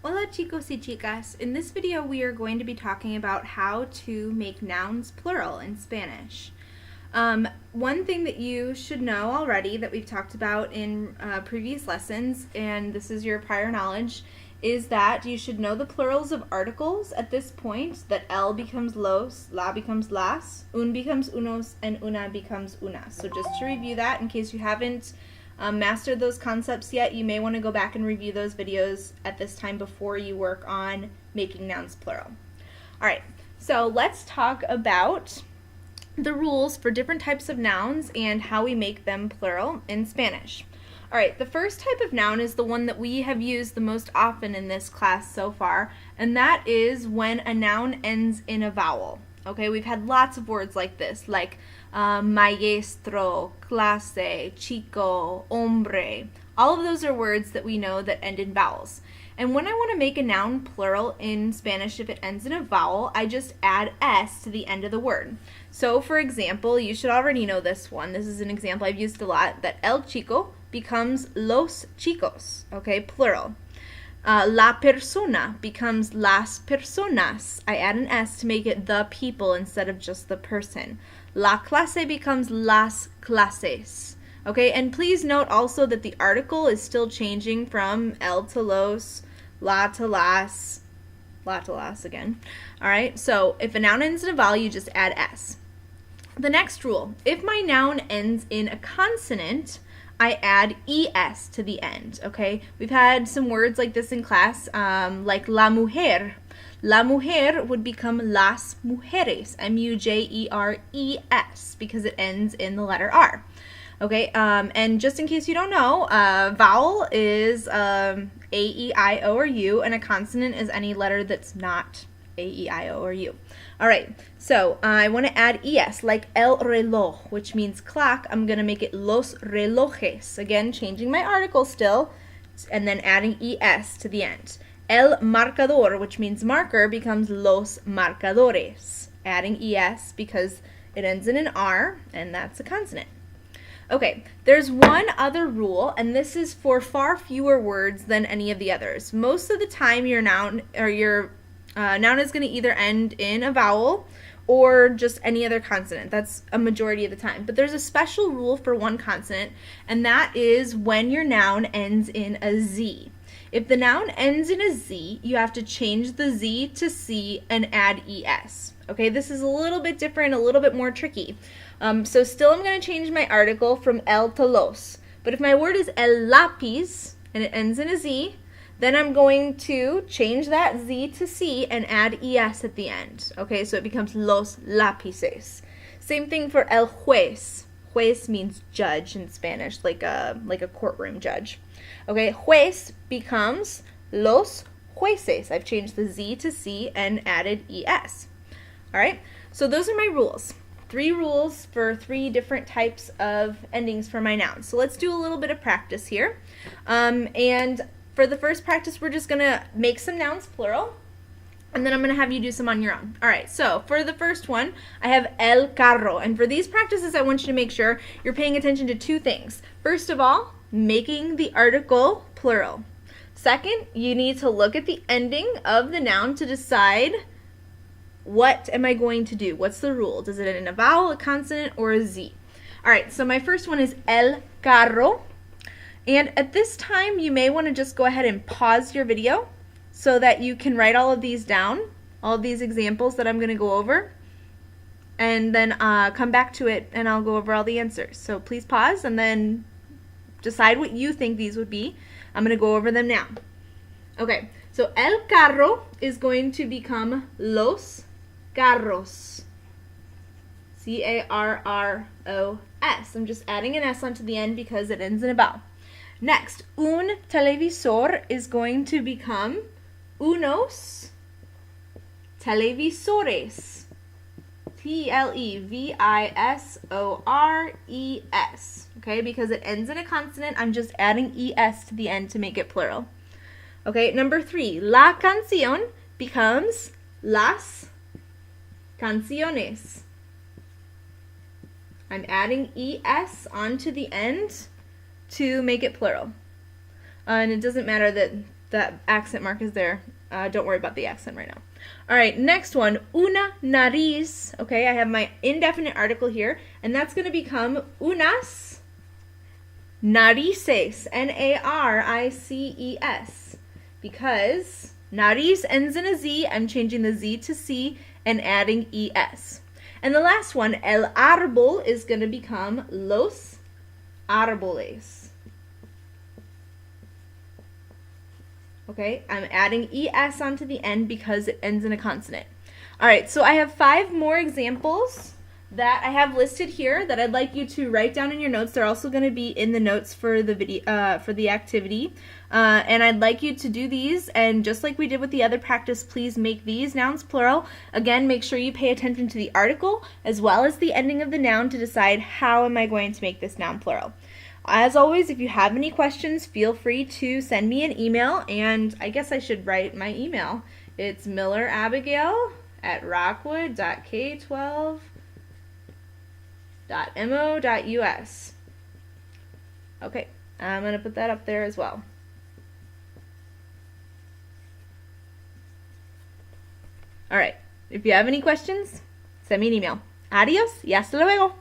Hola chicos y chicas. In this video we are going to be talking about how to make nouns plural in Spanish. One thing that you should know already that we've talked about in previous lessons, and this is your prior knowledge, is that you should know the plurals of articles at this point, that el becomes los, la becomes las, un becomes unos, and una becomes unas. So just to review that, in case you haven't mastered those concepts yet, you may want to go back and review those videos at this time before you work on making nouns plural. Alright, so let's talk about the rules for different types of nouns and how we make them plural in Spanish. Alright, the first type of noun is the one that we have used the most often in this class so far, and that is when a noun ends in a vowel. Okay, we've had lots of words like this, like maestro, clase, chico, hombre. All of those are words that we know that end in vowels. And when I want to make a noun plural in Spanish, if it ends in a vowel, I just add s to the end of the word. So, for example, you should already know this one. This is an example I've used a lot, that el chico becomes los chicos, okay, plural. La persona becomes las personas. I add an s to make it the people instead of just the person. La clase becomes las clases. Okay, and please note also that the article is still changing from el to los, la to las again. Alright, so if a noun ends in a vowel, you just add s. The next rule, if my noun ends in a consonant, I add es to the end, okay? We've had some words like this in class, like la mujer. La mujer would become las mujeres, M-U-J-E-R-E-S, because it ends in the letter R. Okay, and just in case you don't know, vowel is A, E, I, O, or U, and a consonant is any letter that's not A, E, I, O, or U. Alright, so I want to add es, like el reloj, which means clock. I'm going to make it los relojes. Again, changing my article still, and then adding es to the end. El marcador, which means marker, becomes los marcadores. Adding es because it ends in an R, and that's a consonant. Okay, there's one other rule, and this is for far fewer words than any of the others. Most of the time your noun is going to either end in a vowel or just any other consonant. That's a majority of the time. But there's a special rule for one consonant, and that is when your noun ends in a Z. If the noun ends in a Z, you have to change the Z to C and add es. Okay, this is a little bit different, a little bit more tricky. So still I'm going to change my article from el to los. But if my word is el lápiz and it ends in a Z, then I'm going to change that Z to C and add es at the end. Okay, so it becomes los lápices. Same thing for el juez. Juez means judge in Spanish, like a courtroom judge. Okay, juez becomes los jueces. I've changed the Z to C and added es. Alright, so those are my rules. 3 rules for 3 different types of endings for my nouns. So let's do a little bit of practice here. And for the first practice, we're just going to make some nouns plural, and then I'm going to have you do some on your own. Alright, so for the first one, I have el carro. And for these practices, I want you to make sure you're paying attention to 2 things. First of all, making the article plural. Second, you need to look at the ending of the noun to decide, what am I going to do? What's the rule? Does it end in a vowel, a consonant, or a Z? Alright, so my first one is el carro. And at this time, you may want to just go ahead and pause your video so that you can write all of these down, all of these examples that I'm going to go over, and then come back to it and I'll go over all the answers. So please pause and then decide what you think these would be. I'm going to go over them now. Okay, so el carro is going to become los carros. C-A-R-R-O-S. I'm just adding an S onto the end because it ends in a vowel. Next, un televisor is going to become unos televisores. T-L-E-V-I-S-O-R-E-S. Okay, because it ends in a consonant, I'm just adding es to the end to make it plural. Okay, number 3, la canción becomes las canciones. I'm adding es onto the end to make it plural. And it doesn't matter that that accent mark is there. Don't worry about the accent right now. All right, next one, una nariz. Okay, I have my indefinite article here, and that's going to become unas narices, N-A-R-I-C-E-S, because nariz ends in a Z. I'm changing the Z to C and adding E-S. And the last one, el árbol, is going to become los árboles. Okay, I'm adding ES onto the end because it ends in a consonant. All right, so I have 5 more examples that I have listed here that I'd like you to write down in your notes. They're also going to be in the notes for the video, for the activity. And I'd like you to do these, and just like we did with the other practice, please make these nouns plural. Again, make sure you pay attention to the article as well as the ending of the noun to decide how am I going to make this noun plural. As always, if you have any questions, feel free to send me an email, and I guess I should write my email. It's millerabigail@rockwood.k12.mo.us. Okay, I'm going to put that up there as well. All right, if you have any questions, send me an email. Adios y hasta luego.